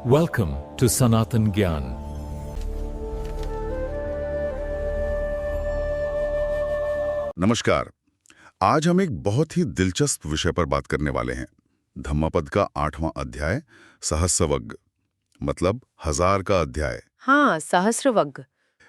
Welcome to Sanatan Gyan. नमस्कार। आज हम एक बहुत ही दिलचस्प विषय पर बात करने वाले हैं। धम्मपद का 8वां अध्याय सहस्रवग्ग, मतलब 1000 का अध्याय। हाँ, सहस्रवग्ग।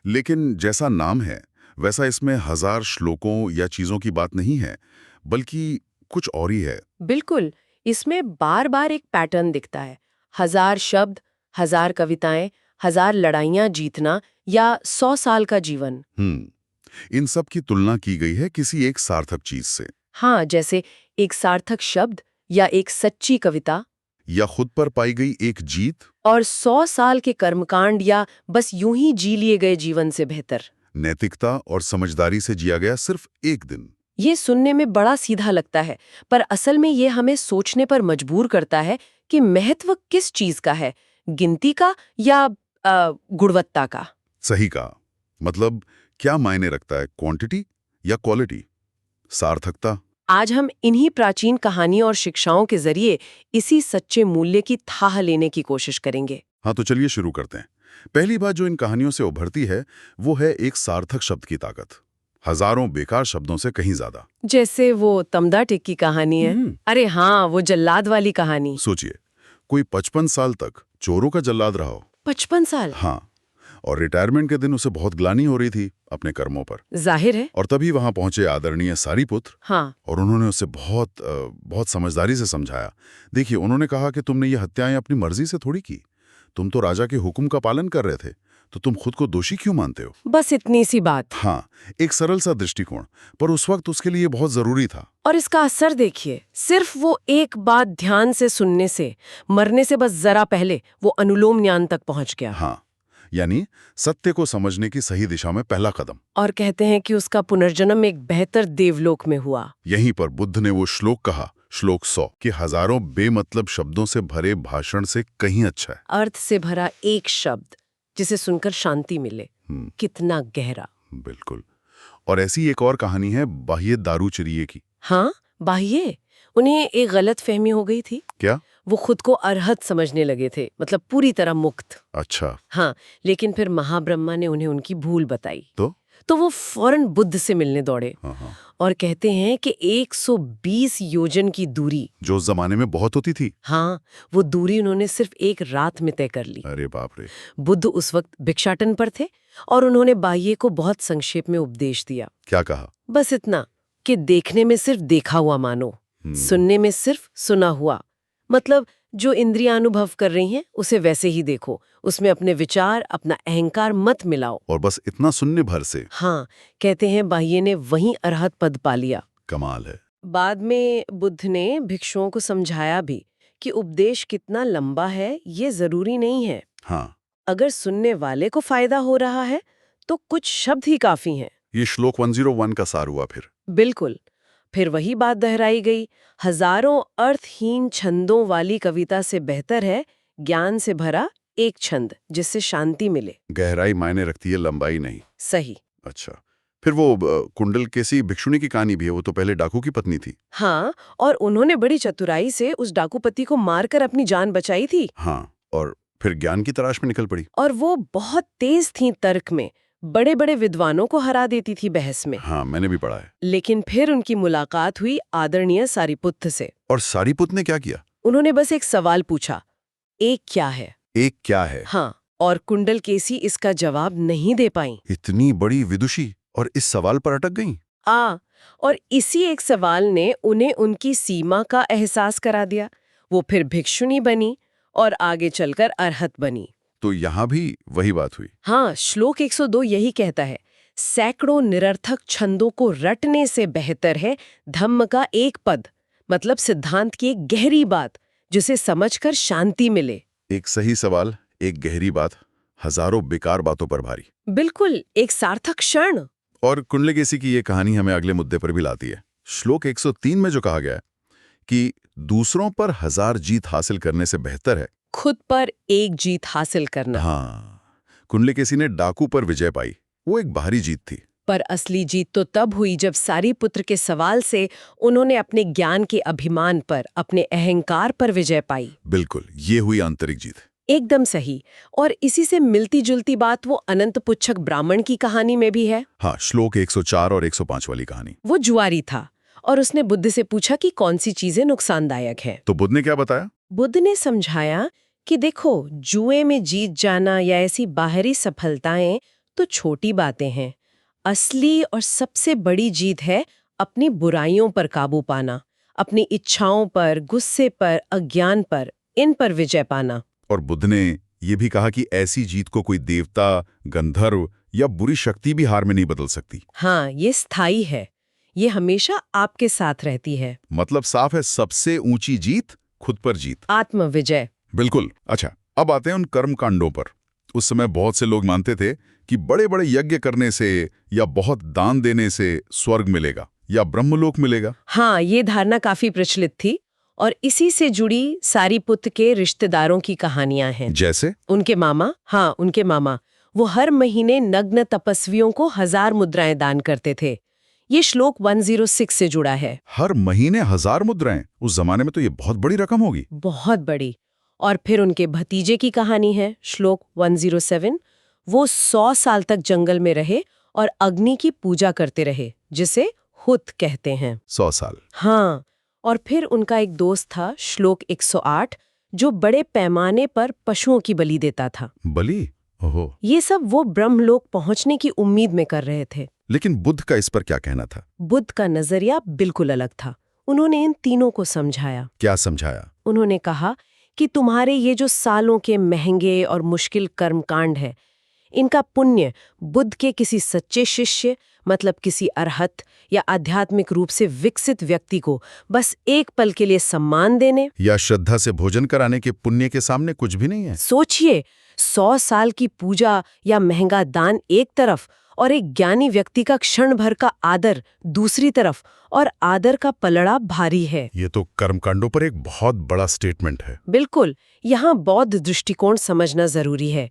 लेकिन जैसा नाम है वैसा इसमें 1000 श्लोकों या चीजों की बात नहीं है, बल्कि कुछ और ही है। बिल्कुल, इसमें बार बार एक पैटर्न दिखता है। 1000 शब्द, 1000 कविताएं, 1000 लड़ाइयां जीतना या 100 साल का जीवन। इन सब की तुलना की गई है किसी एक सार्थक चीज से, हाँ, जैसे एक सार्थक शब्द या एक सच्ची कविता, या खुद पर पाई गई एक जीत। और 100 साल के कर्मकांड या बस यूं ही जी लिए गए जीवन से बेहतर। नैतिकता और समझदारी से जिया गया सिर्फ एक दिन। ये सुनने में बड़ा सीधा लगता है, पर असल में ये हमें सोचने पर मजबूर करता है कि महत्व किस चीज का है, गिनती का या गुणवत्ता का। सही कहा। मतलब क्या मायने रखता है, क्वांटिटी या क्वालिटी, सार्थकता? आज हम इन्हीं प्राचीन कहानियों और शिक्षाओं के जरिए इसी सच्चे मूल्य की थाह लेने की कोशिश करेंगे। हाँ, तो चलिए शुरू करते हैं। पहली बात जो इन कहानियों से उभरती है वो है एक सार्थक शब्द की ताकत, हजारों बेकार शब्दों से कहीं ज्यादा। जैसे वो तमदा टेक की कहानी है। अरे हाँ, वो जल्लाद वाली कहानी। सोचिए, कोई 55 साल तक चोरों का जल्लाद रहा हो। 55 साल? हाँ, और रिटायरमेंट के दिन उसे बहुत ग्लानि हो रही थी अपने कर्मों पर। जाहिर है। और तभी वहां पहुंचे आदरणीय सारीपुत्र। हाँ। और उन्होंने उसे बहुत समझदारी से समझाया। देखिए, उन्होंने कहा कि तुमने ये हत्याएं अपनी मर्जी से थोड़ी की, तुम तो राजा के हुक्म का पालन कर रहे थे, तो तुम खुद को दोषी क्यों मानते हो? बस इतनी सी बात। हाँ, एक सरल सा दृष्टिकोण, पर उस वक्त उसके लिए बहुत जरूरी था। और इसका असर देखिए, सिर्फ वो एक बात ध्यान से सुनने से, मरने से बस जरा पहले वो अनुलोम ज्ञान तक पहुंच गया। हाँ, यानी सत्य को समझने की सही दिशा में पहला कदम। और कहते हैं कि उसका पुनर्जन्म एक बेहतर देवलोक में हुआ। यहीं पर बुद्ध ने वो श्लोक कहा, श्लोक 100, कि हजारों बेमतलब शब्दों से भरे भाषण से कहीं अच्छा है अर्थ से भरा एक शब्द जिसे सुनकर शांति मिले। कितना गहरा। बिल्कुल। और ऐसी एक और कहानी है बाह्य दारूचरिये की। हाँ, बाह्य। उन्हें एक गलत फहमी हो गई थी। क्या? वो खुद को अरहत समझने लगे थे, मतलब पूरी तरह मुक्त। अच्छा। हाँ, लेकिन फिर महाब्रह्मा ने उन्हें उनकी भूल बताई। तो वो फौरन बुद्ध से मिलने दौड़े। हाँ। और कहते हैं कि 120 योजन की दूरी, जो उस जमाने में बहुत होती थी। हाँ, वो दूरी उन्होंने सिर्फ एक रात में तय कर ली। अरे बाप रे। बुद्ध उस वक्त भिक्षाटन पर थे और उन्होंने बाह्य को बहुत संक्षेप में उपदेश दिया। क्या कहा? बस इतना कि देखने में सिर्फ देखा हुआ मानो, सुनने में सिर्फ सुना हुआ। मतलब जो इंद्रियां अनुभव कर रही हैं उसे वैसे ही देखो, उसमें अपने विचार, अपना अहंकार मत मिलाओ। और बस इतना सुनने भर से? हाँ, कहते हैं बाह्य ने वहीं अरहत पद पा लिया। कमाल है। बाद में बुद्ध ने भिक्षुओं को समझाया भी कि उपदेश कितना लंबा है ये जरूरी नहीं है। हाँ, अगर सुनने वाले को फायदा हो रहा है तो कुछ शब्द ही काफी हैं। ये श्लोक 101 का सार हुआ फिर। बिल्कुल। फिर वही बात दोहराई गई, हजारों अर्थहीन छंदों वाली कविता से बेहतर है ज्ञान से भरा एक छंद जिससे शांति मिले। गहराई मायने रखती है, लंबाई नहीं। सही। अच्छा, फिर वो कुंडलकेसी भिक्षुणी की कहानी भी है। वो तो पहले डाकू की पत्नी थी। हाँ, और उन्होंने बड़ी चतुराई से उस डाकूपति को मारकर अपनी जान बचाई थी। हाँ, और फिर ज्ञान की तलाश में निकल पड़ी। और वो बहुत तेज थी तर्क में, बड़े बड़े विद्वानों को हरा देती थी बहस में। हाँ, मैंने भी पढ़ा है। लेकिन फिर उनकी मुलाकात हुई आदरणीय सारीपुत्र से। और सारीपुत्र ने क्या किया? उन्होंने बस एक सवाल पूछा, एक क्या है? एक क्या है? हाँ, और कुंडलकेसी इसका जवाब नहीं दे पाई। इतनी बड़ी विदुषी और इस सवाल पर अटक गईं। और इसी एक सवाल ने उन्हें उनकी सीमा का एहसास करा दिया। वो फिर भिक्षुणी बनी और आगे चलकर अरहत बनी। तो यहाँ भी वही बात हुई। हाँ, श्लोक 102 यही कहता है, सैकड़ों निरर्थक छंदों को रटने से बेहतर है धम्म का एक पद, मतलब सिद्धांत की एक गहरी बात जिसे समझकर शांति मिले। एक सही सवाल, एक गहरी बात, हजारों बेकार बातों पर भारी। बिल्कुल, एक सार्थक क्षण। और कुंडलकेसी की ये कहानी हमें अगले मुद्दे पर भी लाती है। श्लोक 103 में जो कहा गया है कि दूसरों पर 1000 जीत हासिल करने से बेहतर है खुद पर एक जीत हासिल करना। हाँ, कुंडलकेसी ने डाकू पर विजय पाई, वो एक भारी जीत थी। पर असली जीत तो तब हुई जब सारीपुत्र के सवाल से उन्होंने अपने ज्ञान के अभिमान पर, अपने अहंकार पर विजय पाई। बिल्कुल, ये हुई आंतरिक जीत। एकदम सही। और इसी से मिलती जुलती बात वो अनंत पुच्छक ब्राह्मण की कहानी में भी है। हाँ, श्लोक 104 और 105 वाली कहानी। वो जुआरी था और उसने बुद्ध से पूछा कि कौन सी चीजें नुकसानदायक हैं। तो बुद्ध ने क्या बताया? बुद्ध ने समझाया कि देखो, जुए में जीत जाना या ऐसी बाहरी सफलताएं तो छोटी बातें हैं। असली और सबसे बड़ी जीत है अपनी बुराइयों पर काबू पाना, अपनी इच्छाओं पर, गुस्से पर, अज्ञान पर, इन पर विजय पाना। और बुद्ध ने ये भी कहा कि ऐसी जीत को कोई देवता, गंधर्व या बुरी शक्ति भी हार में नहीं बदल सकती। हाँ, ये स्थायी है, ये हमेशा आपके साथ रहती है। मतलब साफ है, सबसे ऊंची जीत खुद पर जीत, आत्म विजय। बिल्कुल। अच्छा, अब आते हैं उन कर्म कांडों पर। उस समय बहुत से लोग मानते थे कि बड़े बड़े यज्ञ करने से या बहुत दान देने से स्वर्ग मिलेगा या ब्रह्मलोक मिलेगा। हाँ, ये धारणा काफी प्रचलित थी और इसी से जुड़ी सारीपुत्र के रिश्तेदारों की कहानियां हैं। जैसे उनके मामा वो हर महीने नग्न तपस्वियों को 1000 मुद्राएं दान करते थे। ये श्लोक 106 से जुड़ा है। हर महीने 1000 मुद्राएं, उस जमाने में तो ये बहुत बड़ी रकम होगी। बहुत बड़ी। और फिर उनके भतीजे की कहानी है, श्लोक 107। वो 100 साल तक जंगल में रहे और अग्नि की पूजा करते रहे, जिसे हुत कहते हैं। 100 साल। हाँ, और फिर उनका एक दोस्त था, श्लोक 108, जो बड़े पैमाने पर पशुओं की बलि देता था। बलि? ओहो। ये सब वो ब्रह्मलोक पहुंचने की उम्मीद में कर रहे थे। लेकिन बुद्ध का इस पर क्या कहना था? बुद्ध का नजरिया बिल्कुल अलग था। उन्होंने इन तीनों को समझाया। क्या समझाया? उन्होंने कहा कि तुम्हारे ये जो सालों के महंगे और मुश्किल कर्मकांड है, इनका पुण्य बुद्ध के किसी सच्चे शिष्य, मतलब किसी अरहत या आध्यात्मिक रूप से विकसित व्यक्ति को बस एक पल के लिए सम्मान देने या श्रद्धा से भोजन कराने के पुण्य के सामने कुछ भी नहीं है। सोचिए, 100 साल की पूजा या महंगा दान एक तरफ और एक ज्ञानी व्यक्ति का क्षण भर का आदर दूसरी तरफ, और आदर का पलड़ा भारी है। ये तो कर्मकांडों पर एक बहुत बड़ा स्टेटमेंट है। बिल्कुल। यहाँ बौद्ध दृष्टिकोण समझना जरूरी है।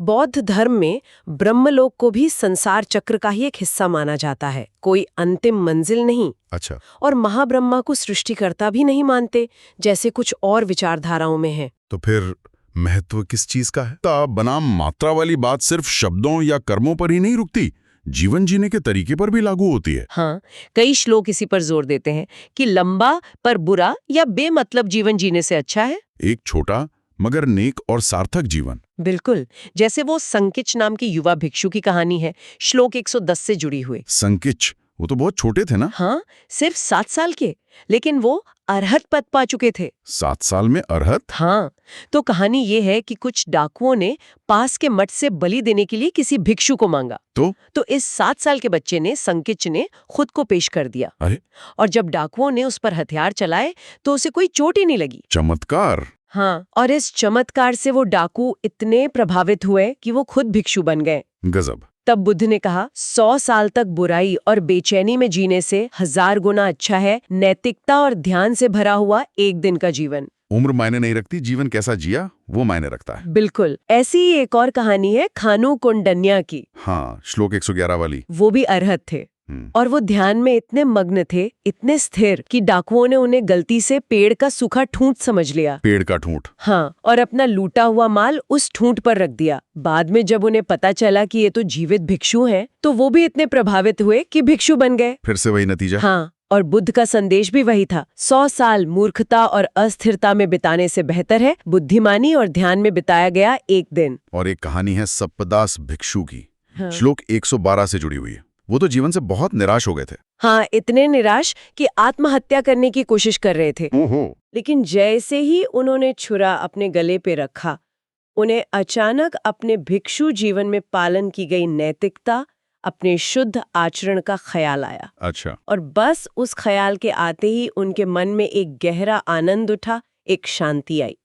बौद्ध धर्म में ब्रह्मलोक को भी संसार चक्र का ही एक हिस्सा माना जाता है, कोई अंतिम मंजिल नहीं। अच्छा। और महाब्रह्मा को सृष्टिकर्ता भी नहीं मानते, जैसे कुछ और विचारधाराओं में है। तो फिर महत्व किस चीज का है? बनाम मात्रा वाली बात सिर्फ शब्दों या कर्मों पर ही नहीं रुकती, जीवन जीने के तरीके पर भी लागू होती है। हाँ, कई श्लोक इसी पर जोर देते हैं कि लंबा पर बुरा या बेमतलब जीवन जीने से अच्छा है एक छोटा मगर नेक और सार्थक जीवन। बिल्कुल। जैसे वो संकिच नाम के युवा भिक्षु की कहानी है, श्लोक 110 से जुड़ी हुई। संकिच, वो तो बहुत छोटे थे ना? हाँ, सिर्फ 7 साल के, लेकिन वो अरहत पद पा चुके थे। 7 साल में अरहत? हाँ, तो कहानी ये है कि कुछ डाकुओं ने पास के मठ से बलि देने के लिए किसी भिक्षु को मांगा। तो इस 7 साल के बच्चे ने, संकिच ने, खुद को पेश कर दिया। अरे! और जब डाकुओं ने उस पर हथियार चलाए तो उसे कोई चोट ही नहीं लगी। चमत्कार। हाँ, और इस चमत्कार से वो डाकू इतने प्रभावित हुए कि वो खुद भिक्षु बन गए। गजब। तब बुद्ध ने कहा, 100 साल तक बुराई और बेचैनी में जीने से 1000 गुना अच्छा है नैतिकता और ध्यान से भरा हुआ एक दिन का जीवन। उम्र मायने नहीं रखती, जीवन कैसा जिया वो मायने रखता है। बिल्कुल। ऐसी ही एक और कहानी है खानू कुंडन्या की। हाँ, श्लोक 111 वाली। वो भी अरहत थे और वो ध्यान में इतने मग्न थे, इतने स्थिर, कि डाकुओं ने उन्हें गलती से पेड़ का सूखा ठूंठ समझ लिया। पेड़ का ठूंठ? हाँ, और अपना लूटा हुआ माल उस ठूंठ पर रख दिया। बाद में जब उन्हें पता चला कि ये तो जीवित भिक्षु हैं, तो वो भी इतने प्रभावित हुए कि भिक्षु बन गए। फिर से वही नतीजा। हाँ, और बुद्ध का संदेश भी वही था, 100 साल मूर्खता और अस्थिरता में बिताने से बेहतर है बुद्धिमानी और ध्यान में बिताया गया एक दिन। और एक कहानी है सप्पदास भिक्षु की। हाँ। श्लोक 112 से जुड़ी हुई है। वो तो जीवन से बहुत निराश हो गए थे। हाँ, इतने निराश कि आत्महत्या करने की कोशिश कर रहे थे। लेकिन जैसे ही उन्होंने छुरा अपने गले पे रखा, उन्हें अचानक अपने भिक्षु जीवन में पालन की गई नैतिकता, अपने शुद्ध आचरण का ख्याल आया। अच्छा। और बस उस ख्याल के आते ही उनके मन में एक गहरा आनंद उठा, एक शांति आई,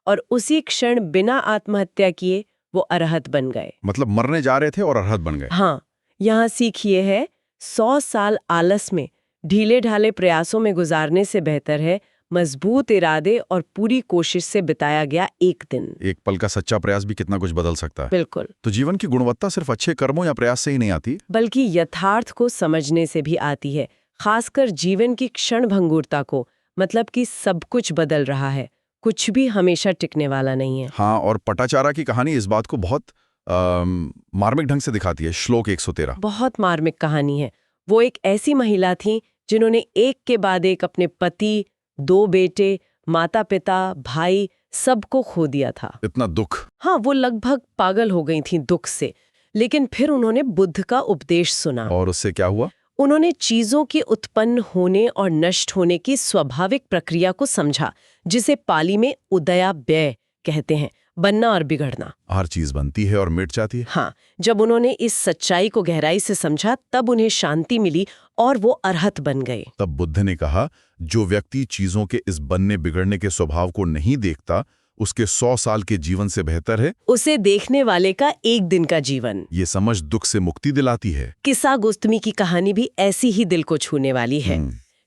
और उसी क्षण बिना आत्महत्या किए वो अरहत बन गए। मतलब मरने जा रहे थे और अरहत बन गए। हाँ, यहाँ सीख ये है, 100 साल आलस में, ढीले ढाले प्रयासों में गुजारने से बेहतर है मजबूत इरादे और पूरी कोशिश से बिताया गया एक दिन। एक पल का सच्चा प्रयास भी कितना कुछ बदल सकता है। बिल्कुल। तो जीवन की गुणवत्ता सिर्फ अच्छे कर्मों या प्रयास से ही नहीं आती, बल्कि यथार्थ को समझने से भी आती है, खासकर जीवन की क्षण भंगुरता को, मतलब कि सब कुछ बदल रहा है, कुछ भी हमेशा टिकने वाला नहीं है। हाँ, और पटाचारा की कहानी इस बात को बहुत मार्मिक ढंग से दिखाती है। श्लोक 113। बहुत मार्मिक कहानी है। वो एक ऐसी महिला थी जिन्होंने एक के बाद एक अपने पति, 2 बेटे, माता पिता, भाई सबको खो दिया था। इतना दुख। हाँ, वो लगभग पागल हो गई थी दुख से। लेकिन फिर उन्होंने बुद्ध का उपदेश सुना। और उससे क्या हुआ? उन्होंने चीजों के उत्पन्न होने और नष्ट होने की स्वाभाविक प्रक्रिया को समझा, जिसे पाली में उदयाव्यय कहते हैं, बनना और बिगड़ना। हर चीज बनती है और मिट जाती है। हाँ, जब उन्होंने इस सच्चाई को गहराई से समझा तब उन्हें शांति मिली और वो अरहत बन गए। तब बुद्ध ने कहा, जो व्यक्ति चीजों के इस बनने बिगड़ने के स्वभाव को नहीं देखता, उसके 100 साल के जीवन से बेहतर है उसे देखने वाले का एक दिन का जीवन। ये समझ दुख से मुक्ति दिलाती है। किस्सा गोस्तमी की कहानी भी ऐसी ही दिल को छूने वाली है।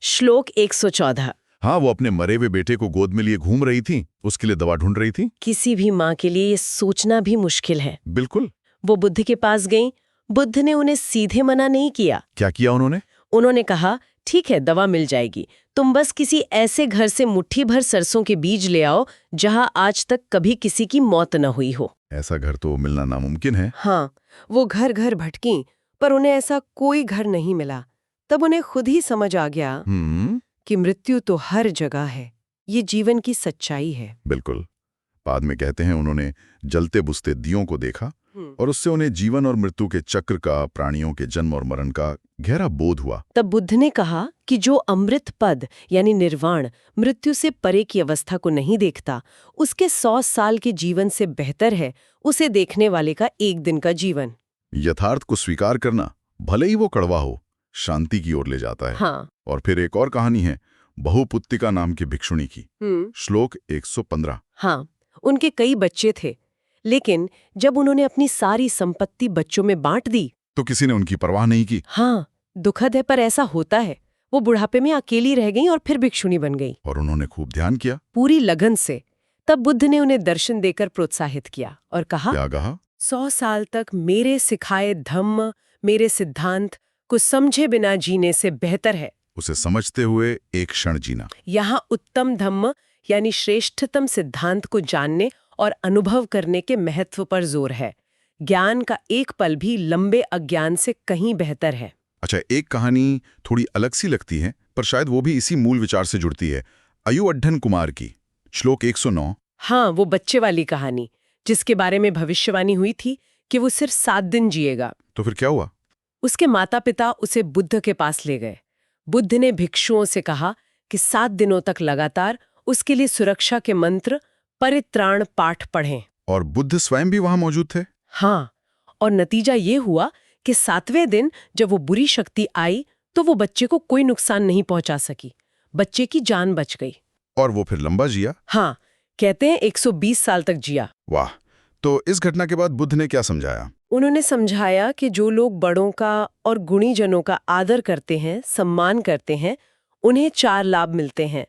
श्लोक 114। हाँ, वो अपने मरे हुए बेटे को गोद में लिए घूम रही थी, उसके लिए दवा ढूंढ रही थी। किसी भी माँ के लिए ये सोचना भी मुश्किल है। बिल्कुल। वो बुद्ध के पास गईं। बुद्ध ने उन्हें सीधे मना नहीं किया। क्या किया उन्होंने? उन्होंने कहा, ठीक है, दवा मिल जाएगी, तुम बस किसी ऐसे घर से मुट्ठी भर सरसों के बीज ले आओ जहां आज तक कभी किसी की मौत न हुई हो। ऐसा घर तो मिलना नामुमकिन है। हाँ, वो घर घर भटकी, पर उन्हें ऐसा कोई घर नहीं मिला। तब उन्हें खुद ही समझ आ गया कि मृत्यु तो हर जगह है। ये जीवन की सच्चाई है। बिल्कुल। बाद में कहते हैं, उन्होंने जलते बुझते दियों को देखा और उससे उन्हें जीवन और मृत्यु के चक्र का, प्राणियों के जन्म और मरण का गहरा बोध हुआ। तब बुद्ध ने कहा कि जो अमृत पद यानी निर्वाण, मृत्यु से परे की अवस्था को नहीं देखता, उसके 100 साल के जीवन से बेहतर है उसे देखने वाले का एक दिन का जीवन। यथार्थ को स्वीकार करना, भले ही वो कड़वा हो, शांति की ओर ले जाता है। हाँ। और फिर एक और कहानी है बहुपुत्तिका नाम की भिक्षुणी की। श्लोक 115। हाँ, उनके कई बच्चे थे, लेकिन जब उन्होंने अपनी सारी संपत्ति बच्चों में बांट दी तो किसी ने उनकी परवाह नहीं की। हाँ, दुखद है पर ऐसा होता है। वो बुढ़ापे में अकेली रह गईं और फिर भिक्षुणी बन गई। और उन्होंने खूब ध्यान किया, पूरी लगन से। तब बुद्ध ने उन्हें दर्शन देकर प्रोत्साहित किया और कहा, क्या कहा? 100 साल तक मेरे सिखाए धम्म, मेरे सिद्धांत को समझे बिना जीने से बेहतर है उसे समझते हुए एक क्षण जीना। यहाँ उत्तम धम्म यानी श्रेष्ठतम सिद्धांत को जानने और अनुभव करने के महत्व पर जोर है। ज्ञान का एक पल भी लंबे अज्ञान से कहीं बेहतर है। अच्छा, एक कहानी थोड़ी अलग सी लगती है, पर शायद वो भी इसी मूल विचार से जुड़ती है। अयुअड्ढन कुमार की। श्लोक 109। हाँ, वो बच्चे वाली कहानी जिसके बारे में भविष्यवाणी हुई थी कि वो सिर्फ 7 दिन जिएगा। तो फिर क्या हुआ? उसके माता पिता उसे बुद्ध के पास ले गए। बुद्ध ने भिक्षुओं से कहा कि 7 दिनों तक लगातार उसके लिए सुरक्षा के मंत्र परित्राण पाठ पढ़ें। और बुद्ध स्वयं भी वहां मौजूद थे? हाँ, और नतीजा ये हुआ कि 7वें दिन जब वो बुरी शक्ति आई तो वो बच्चे को कोई नुकसान नहीं पहुंचा सकी। बच्चे की जान बच गई। और वो फिर लंबा जिया? हाँ, कहते हैं 120 साल तक जिया। वाह। तो इस घटना के बाद बुद्ध ने क्या समझाया? उन्होंने समझाया कि जो लोग बड़ों का और गुणीजनों का आदर करते हैं, सम्मान करते हैं, उन्हें 4 लाभ मिलते हैं: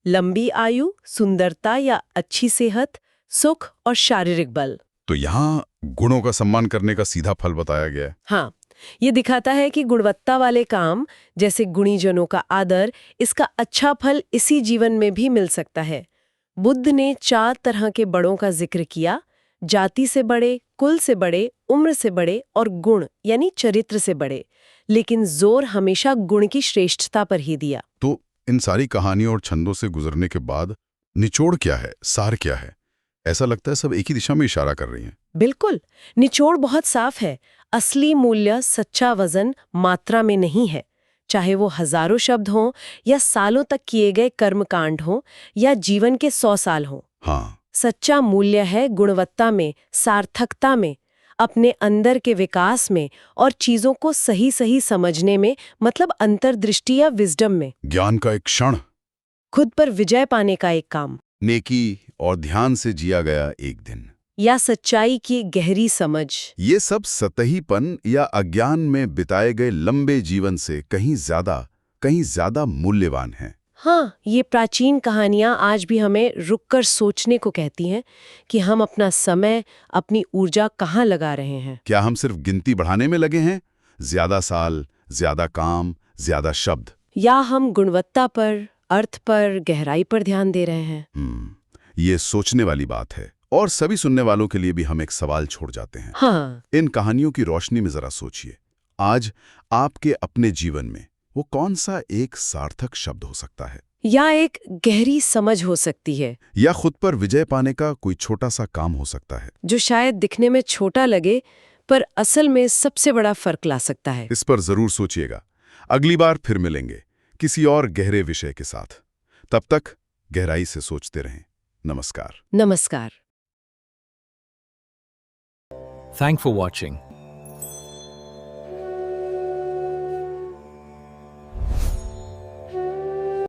लंबी आयु, सुंदरता या अच्छी सेहत, सुख और शारीरिक बल। तो यहाँ गुणों का सम्मान करने का सीधा फल बताया गया है। हाँ, ये दिखाता है कि गुणवत्ता वाले काम जैसे गुणीजनों का आदर, इसका अच्छा फल इसी जीवन में भी मिल सकता है। बुद्ध ने 4 तरह के बड़ों का जिक्र किया: जाति से बड़े, कुल से बड़े, उम्र से बड़े और गुण यानी चरित्र से बड़े। लेकिन जोर हमेशा गुण की श्रेष्ठता पर ही दिया। तो इन सारी कहानियों और छंदों से गुजरने के बाद निचोड़ क्या है, सार क्या है? ऐसा लगता है सब एक ही दिशा में इशारा कर रही हैं। बिल्कुल, निचोड़ बहुत साफ है। असली मूल्य, सच्चा वजन मात्रा में नहीं है। चाहे वो हजारों शब्द हों या सालों तक किए गए कर्मकांड हों या जीवन के 100 साल हों। हाँ, सच्चा मूल्य है गुणवत्ता में, सार्थकता में, अपने अंदर के विकास में और चीजों को सही सही समझने में, मतलब अंतर्दृष्टि या विजडम में। ज्ञान का एक क्षण, खुद पर विजय पाने का एक काम, नेकी और ध्यान से जिया गया एक दिन, या सच्चाई की गहरी समझ। ये सब सतहीपन या अज्ञान में बिताए गए लंबे जीवन से कहीं ज्यादा मूल्यवान हैं। हाँ, ये प्राचीन कहानियां आज भी हमें रुककर सोचने को कहती हैं कि हम अपना समय, अपनी ऊर्जा कहाँ लगा रहे हैं। क्या हम सिर्फ गिनती बढ़ाने में लगे हैं? ज्यादा साल, ज्यादा काम, ज्यादा शब्द? या हम गुणवत्ता पर, अर्थ पर, गहराई पर ध्यान दे रहे हैं? ये सोचने वाली बात है। और सभी सुनने वालों के लिए भी हम एक सवाल छोड़ जाते हैं। हाँ, इन कहानियों की रोशनी में जरा सोचिए, आज आपके अपने जीवन में वो कौन सा एक सार्थक शब्द हो सकता है, या एक गहरी समझ हो सकती है या खुद पर विजय पाने का कोई छोटा सा काम हो सकता है। जो शायद दिखने में छोटा लगे पर असल में सबसे बड़ा फर्क ला सकता है। इस पर जरूर सोचिएगा। अगली बार फिर मिलेंगे किसी और गहरे विषय के साथ। तब तक गहराई से सोचते रहें। नमस्कार। नमस्कार। Thanks for watching.